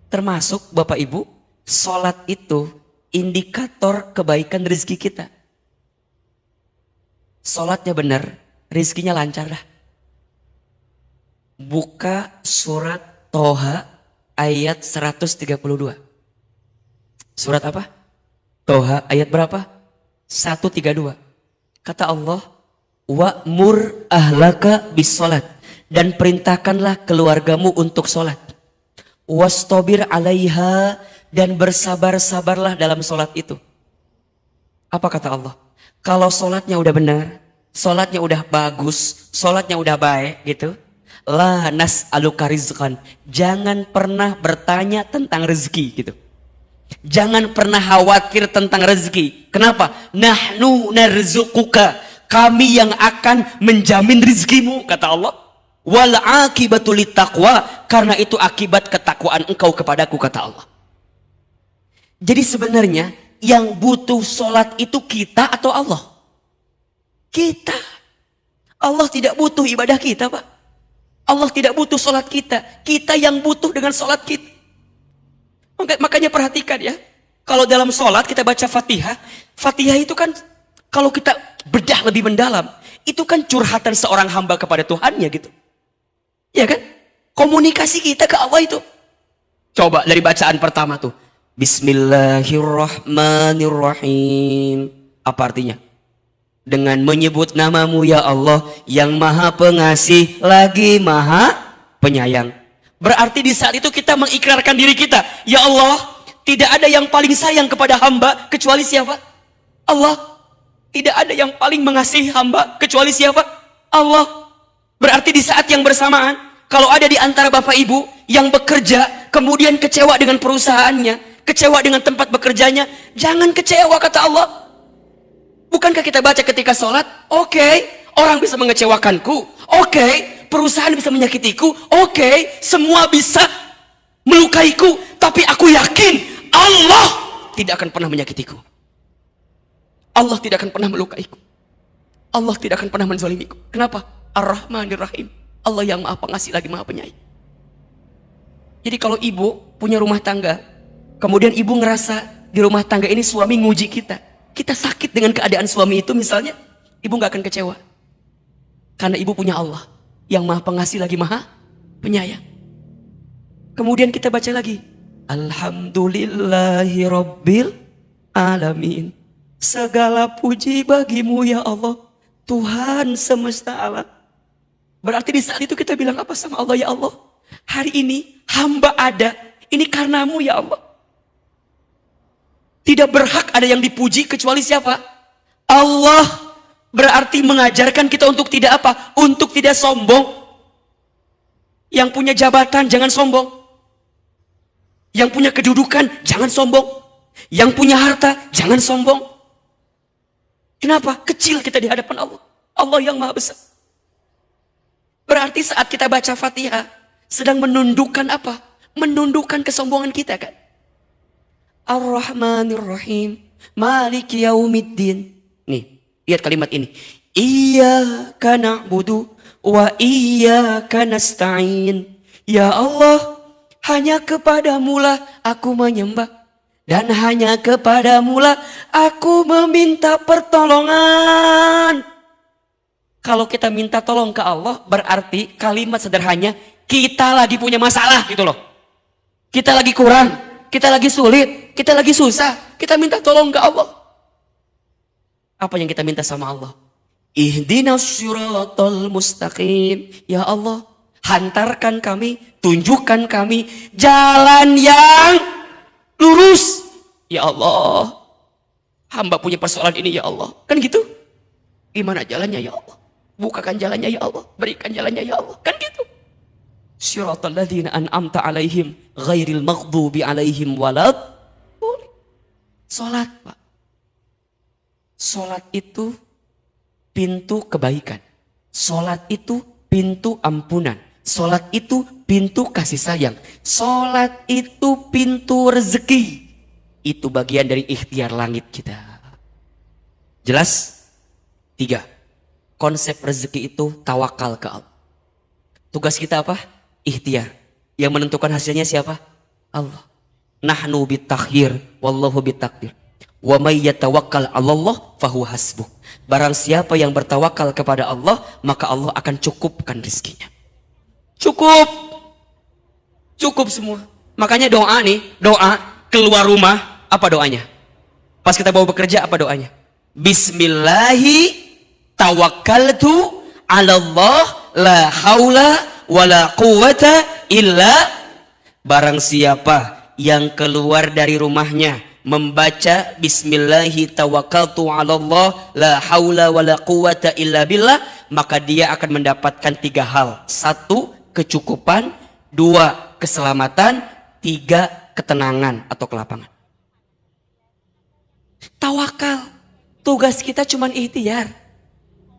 Termasuk Bapak Ibu, salat itu indikator kebaikan rezeki kita. Salatnya benar, rezekinya lancar dah. Buka surat Toha ayat 132. Surat apa? Toha ayat berapa? 132. Kata Allah, wa'mur ahlaka bis salat, dan perintahkanlah keluargamu untuk salat. Wastabir 'alaiha, dan bersabar-sabarlah dalam salat itu. Apa kata Allah? Kalau salatnya udah benar, salatnya udah bagus, salatnya udah baik gitu, la nas'aluka rizqan, jangan pernah bertanya tentang rezeki gitu. Jangan pernah khawatir tentang rezeki. Kenapa? Nahnu narzuquka, kami yang akan menjamin rezekimu, kata Allah. Wal akibatu littaqwa, karena itu akibat ketakwaan engkau kepadaku, kata Allah. Jadi sebenarnya yang butuh sholat itu kita atau Allah? Kita. Allah tidak butuh ibadah kita, Pak. Allah tidak butuh sholat kita. Kita yang butuh dengan sholat kita. Makanya perhatikan ya. Kalau dalam sholat kita baca Fatihah. Fatihah itu kan kalau kita bedah lebih mendalam. Itu kan curhatan seorang hamba kepada Tuhannya gitu. Ya kan? Komunikasi kita ke Allah itu. Coba dari bacaan pertama tuh. Bismillahirrahmanirrahim. Apa artinya? Dengan menyebut namamu ya Allah yang maha pengasih lagi maha penyayang. Berarti di saat itu kita mengikrarkan diri kita. Ya Allah, tidak ada yang paling sayang kepada hamba kecuali siapa? Allah. Tidak ada yang paling mengasihi hamba kecuali siapa? Allah. Berarti di saat yang bersamaan, kalau ada di antara Bapak Ibu yang bekerja, kemudian kecewa dengan perusahaannya, kecewa dengan tempat bekerjanya, jangan kecewa, kata Allah. Bukankah kita baca ketika sholat? Oke, orang bisa mengecewakanku. Oke, perusahaan bisa menyakitiku. Oke, semua bisa melukaiku. Tapi aku yakin Allah tidak akan pernah menyakitiku. Allah tidak akan pernah melukaiku. Allah tidak akan pernah menzalimiku. Kenapa? Ar-Rahmanir Rahim. Allah yang maha pengasih lagi maha penyayang. Jadi kalau ibu punya rumah tangga, kemudian ibu ngerasa di rumah tangga ini suami nguji kita, kita sakit dengan keadaan suami itu misalnya, ibu gak akan kecewa. Karena ibu punya Allah yang maha pengasih lagi maha penyayang. Kemudian kita baca lagi, Alhamdulillahi Rabbil Alamin. Segala puji bagimu ya Allah, Tuhan semesta alam. Berarti di saat itu kita bilang apa sama Allah? Ya Allah, hari ini hamba ada, ini karenamu ya Allah. Tidak berhak ada yang dipuji kecuali siapa? Allah. Berarti mengajarkan kita untuk tidak apa? Untuk tidak sombong. Yang punya jabatan jangan sombong. Yang punya kedudukan jangan sombong. Yang punya harta jangan sombong. Kenapa? Kecil kita di hadapan Allah. Allah yang maha besar. Berarti saat kita baca Fatihah sedang menundukkan apa? Menundukkan kesombongan kita kan? Ar-Rahmanir Rahim, Maliki Yaumiddin. Nih, lihat kalimat ini. Iyyaka na'budu wa iyyaka nasta'in. Ya Allah, hanya kepadamulah aku menyembah dan hanya kepadamulah aku meminta pertolongan. Kalau kita minta tolong ke Allah, berarti kalimat sederhananya kita lagi punya masalah gitu loh. Kita lagi kurang, kita lagi sulit, kita lagi susah, kita minta tolong ke Allah. Apa yang kita minta sama Allah? Ihdinas siratal mustaqim. Ya Allah, hantarkan kami, tunjukkan kami jalan yang lurus. Ya Allah, hamba punya persoalan ini ya Allah. Kan gitu? Gimana jalannya ya Allah? Bukakan jalannya ya Allah, berikan jalannya ya Allah. Kan gitu. Siratal ladzina an'amta alaihim ghairil maghdubi alaihim walad. Salat, Pak. Salat itu pintu kebaikan. Salat itu pintu ampunan. Salat itu pintu kasih sayang. Sholat itu pintu rezeki. Itu bagian dari ikhtiar langit kita. Jelas? 3. Konsep rezeki itu tawakal ke Allah. Tugas kita apa? Ikhtiar. Yang menentukan hasilnya siapa? Allah. Nahnu bitakhir, wallahu bitakdir. Wa may yatawakkal 'alallah fahuwa hasbuh. Barang siapa yang bertawakal kepada Allah, maka Allah akan cukupkan rezekinya. Cukup. Cukup semua. Makanya doa nih, doa keluar rumah, apa doanya? Pas kita bawa bekerja, apa doanya? Bismillahi tawakkaltu 'alallah la haula wala quwata illa. Barang siapa yang keluar dari rumahnya membaca bismillahi tawakkaltu 'alallah la haula wala quwata illa billah, maka dia akan mendapatkan 3 hal. 1, kecukupan. 2, keselamatan. 3, ketenangan atau kelapangan. Tawakal. Tugas kita cuma ikhtiar.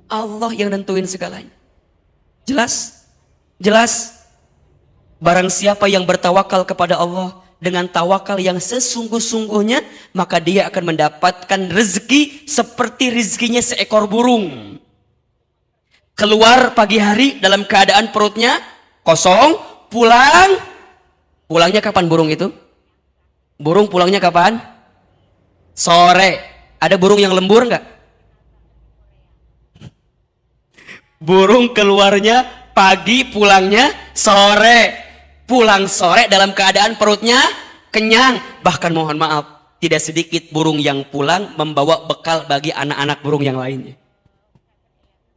Allah yang nentuin segalanya. Jelas? Jelas? Barang siapa yang bertawakal kepada Allah dengan tawakal yang sesungguh-sungguhnya, maka dia akan mendapatkan rezeki seperti rezekinya seekor burung. Keluar pagi hari dalam keadaan perutnya kosong, pulang. Pulangnya kapan burung itu? Burung pulangnya kapan? Sore. Ada burung yang lembur enggak? Burung keluarnya pagi, pulangnya sore. Pulang sore dalam keadaan perutnya kenyang. Bahkan mohon maaf, tidak sedikit burung yang pulang membawa bekal bagi anak-anak burung yang lainnya.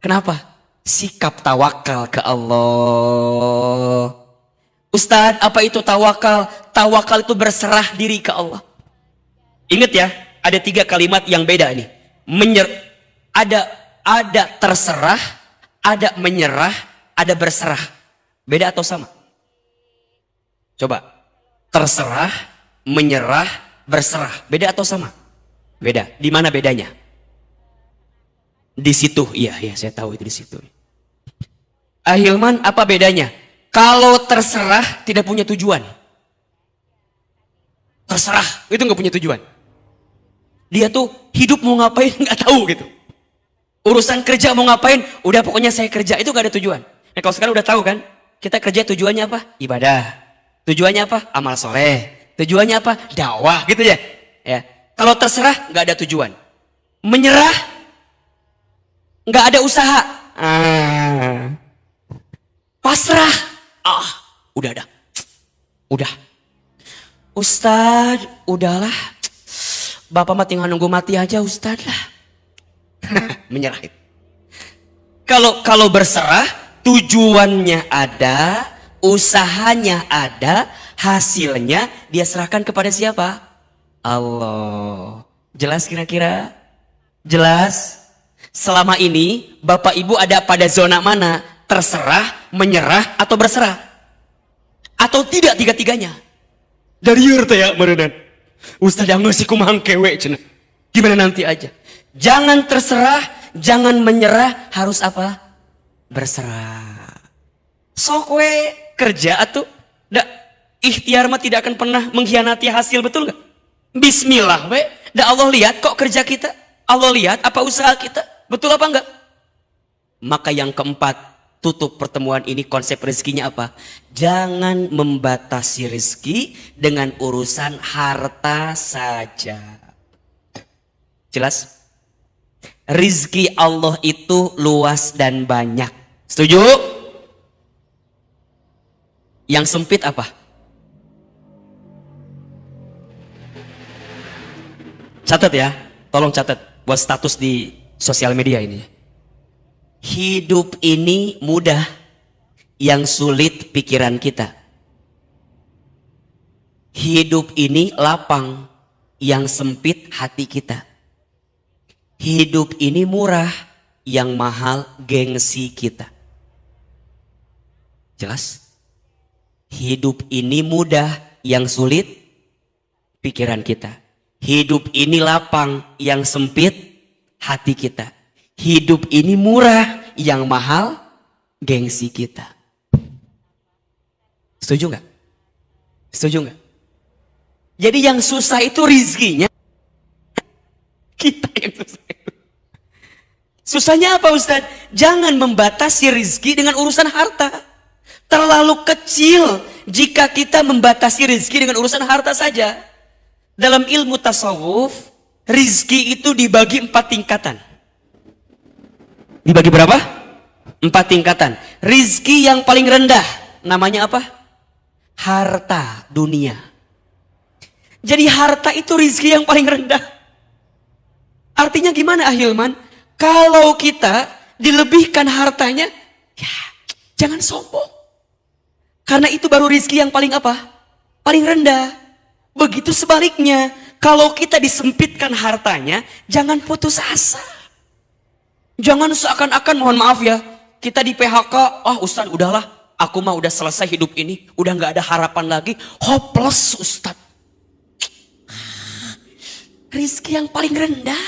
Kenapa? Sikap tawakal ke Allah. Ustadz, apa itu tawakal? Tawakal itu berserah diri ke Allah. Ingat ya, ada 3 kalimat yang beda nih. Ada terserah, ada menyerah, ada berserah. Beda atau sama? Coba. Terserah, menyerah, berserah. Beda atau sama? Beda. Di mana bedanya? Di situ. Iya, saya tahu itu di situ. Ahilman, apa bedanya? Kalau terserah tidak punya tujuan. Terserah, itu nggak punya tujuan. Dia tuh hidup mau ngapain nggak tahu gitu. Urusan kerja mau ngapain, udah pokoknya saya kerja, itu gak ada tujuan. Nah, kalau sekarang udah tahu kan, kita kerja tujuannya apa? Ibadah. Tujuannya apa? Amal soleh. Tujuannya apa? Dakwah gitu ya. Ya. Kalau terserah nggak ada tujuan. Menyerah nggak ada usaha. Pasrah. Udah ada. Udah. Ustadz, udahlah. Bapak mah tinggal nunggu mati aja Ustadz lah. Menyerah. Kalau berserah, tujuannya ada, usahanya ada, hasilnya dia serahkan kepada siapa? Allah. Jelas kira-kira? Jelas? Selama ini Bapak Ibu ada pada zona mana? Terserah, menyerah, atau berserah? Atau tidak tiga-tiganya? Dari yurta ya meredan. Ustaz yang ngasih kumahang kewe cina. Gimana nanti aja? Jangan terserah, jangan menyerah, harus apa? Berserah. Sok we kerja atuh. Ikhtiar mah tidak akan pernah mengkhianati hasil, betul gak? Bismillah we. Allah lihat kok kerja kita. Allah lihat apa usaha kita. Betul apa enggak? Maka yang keempat, tutup pertemuan ini konsep rezekinya apa? Jangan membatasi rezeki dengan urusan harta saja. Jelas? Rizki Allah itu luas dan banyak. Setuju? Yang sempit apa? Catat ya, tolong catat buat status di sosial media ini. Hidup ini mudah, yang sulit pikiran kita. Hidup ini lapang, yang sempit hati kita. Hidup ini murah, yang mahal gengsi kita. Jelas? Hidup ini mudah, yang sulit pikiran kita. Hidup ini lapang, yang sempit hati kita. Hidup ini murah, yang mahal gengsi kita. Setuju nggak? Setuju nggak? Jadi yang susah itu rizkinya, kita yang susah. Susahnya apa Ustaz? Jangan membatasi rizki dengan urusan harta. Terlalu kecil jika kita membatasi rizki dengan urusan harta saja. Dalam ilmu tasawuf, rizki itu dibagi 4 tingkatan. Dibagi berapa? 4 tingkatan. Rizki yang paling rendah, namanya apa? Harta dunia. Jadi harta itu rizki yang paling rendah. Artinya gimana Ahilman? Kalau kita dilebihkan hartanya, ya jangan sombong. Karena itu baru rizki yang paling apa? Paling rendah. Begitu sebaliknya, kalau kita disempitkan hartanya, jangan putus asa. Jangan seakan-akan, mohon maaf ya, kita di PHK, Ustadz udahlah, aku mah udah selesai hidup ini, udah gak ada harapan lagi, hopeless Ustadz. Rizki yang paling rendah.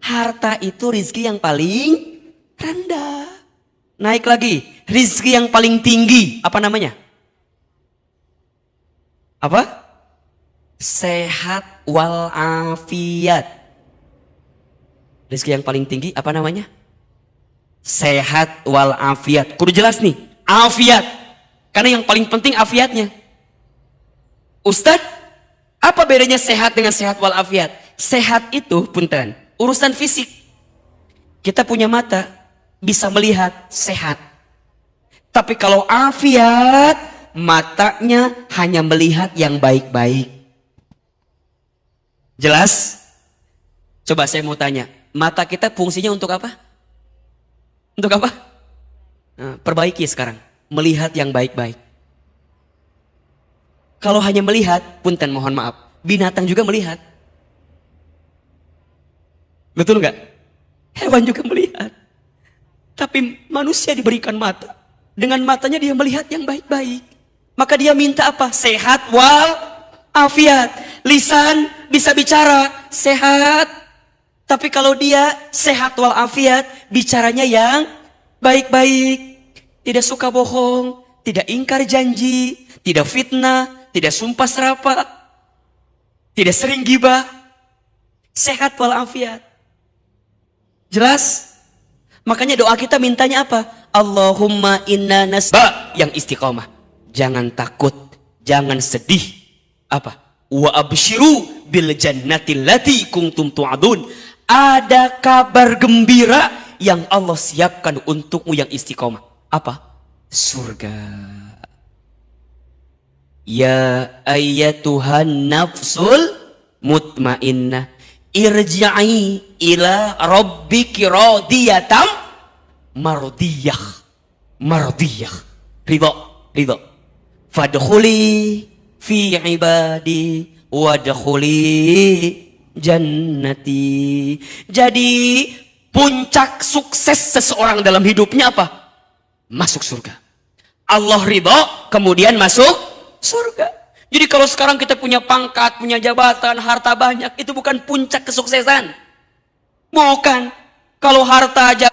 Harta itu rizki yang paling rendah. Naik lagi, rizki yang paling tinggi, apa namanya? Apa? Sehat walafiat. Rizki yang paling tinggi, apa namanya? Sehat walafiat. Kudu jelas nih, afiat. Karena yang paling penting afiatnya. Ustadz, apa bedanya sehat dengan sehat walafiat? Sehat itu, punten, urusan fisik. Kita punya mata, bisa melihat, sehat. Tapi kalau afiat, matanya hanya melihat yang baik-baik. Jelas? Coba saya mau tanya, mata kita fungsinya untuk apa? Untuk apa? Nah, perbaiki sekarang, melihat yang baik-baik. Kalau hanya melihat, punten mohon maaf, binatang juga melihat. Betul nggak? Hewan juga melihat. Tapi manusia diberikan mata. Dengan matanya dia melihat yang baik-baik. Maka dia minta apa? Sehat wal afiat. Lisan bisa bicara, sehat. Tapi kalau dia sehat wal afiat, bicaranya yang baik-baik. Tidak suka bohong, tidak ingkar janji, tidak fitnah, tidak sumpah serapah, tidak sering gibah. Sehat wal afiat. Jelas? Makanya doa kita mintanya apa? Allahumma inna nasba, yang istiqomah. Jangan takut, jangan sedih. Apa? Wa abshiru bil jannatil lati kuntum tu'adun. Ada kabar gembira yang Allah siapkan untukmu yang istiqomah. Apa? Surga. Ya ayyatuhan nafsul mutmainnah, irja'i ila rabbiki radiyatan mardiyah. Mardiyah, ridha. Fadkhuli fi ibadi wadkhuli jannati. Jadi puncak sukses seseorang dalam hidupnya apa? Masuk surga. Allah ridha, kemudian masuk surga. Jadi kalau sekarang kita punya pangkat, punya jabatan, harta banyak, itu bukan puncak kesuksesan. Bukan. Kalau harta aja,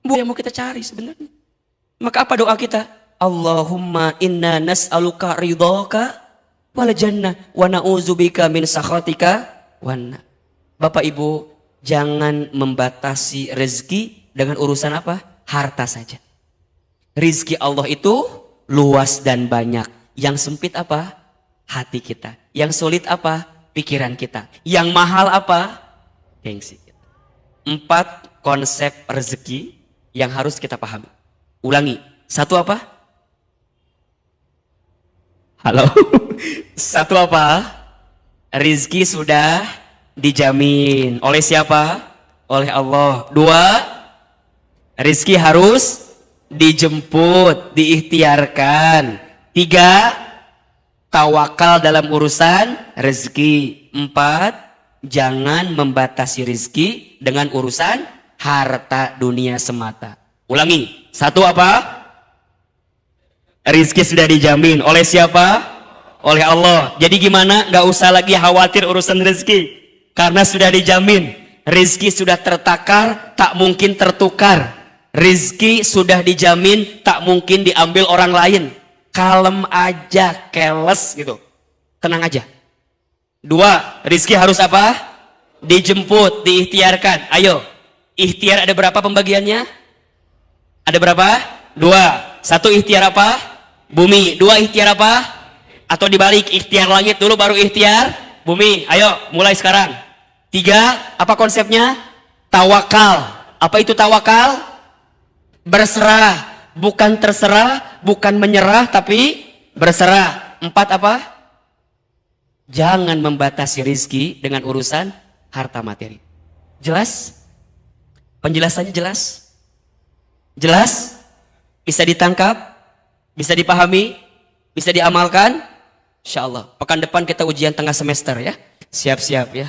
yang mau kita cari sebenarnya. Maka apa doa kita? Allahumma inna nas'aluka ridhaka wal jannah wa na'udzubika min sakhatika wan nar. Bapak Ibu, jangan membatasi rezeki dengan urusan apa? Harta saja. Rizki Allah itu luas dan banyak. Yang sempit apa? Hati kita. Yang sulit apa? Pikiran kita. Yang mahal apa? Gengsi kita. 4 konsep rezeki yang harus kita pahami. Ulangi. 1 apa? Halo. 1 apa? Rizki sudah dijamin. Oleh siapa? Oleh Allah. 2, rizki harus dijemput, diikhtiarkan. 3, tawakal dalam urusan rezeki. 4, jangan membatasi rezeki dengan urusan harta dunia semata. Ulangi. 1 apa? Rezeki sudah dijamin. Oleh siapa? Oleh Allah. Jadi gimana? Gak usah lagi khawatir urusan rezeki. Karena sudah dijamin. Rezeki sudah tertakar, tak mungkin tertukar. Rezeki sudah dijamin, tak mungkin diambil orang lain. kalem aja, keles gitu. Tenang aja. 2, rizki harus apa? Dijemput, diikhtiarkan. Ayo, ikhtiar ada berapa pembagiannya? Ada berapa? 2. 1 ikhtiar apa? Bumi. 2 ikhtiar apa? Atau dibalik, ikhtiar langit dulu baru ikhtiar bumi. Ayo, mulai sekarang. 3, apa konsepnya? Tawakal. Apa itu tawakal? Berserah. Bukan terserah, bukan menyerah, tapi berserah. 4 apa? Jangan membatasi rizki dengan urusan harta materi. Jelas? Penjelasannya jelas? Jelas? Bisa ditangkap? Bisa dipahami? Bisa diamalkan? Insya Allah. Pekan depan kita ujian tengah semester ya. Siap-siap ya.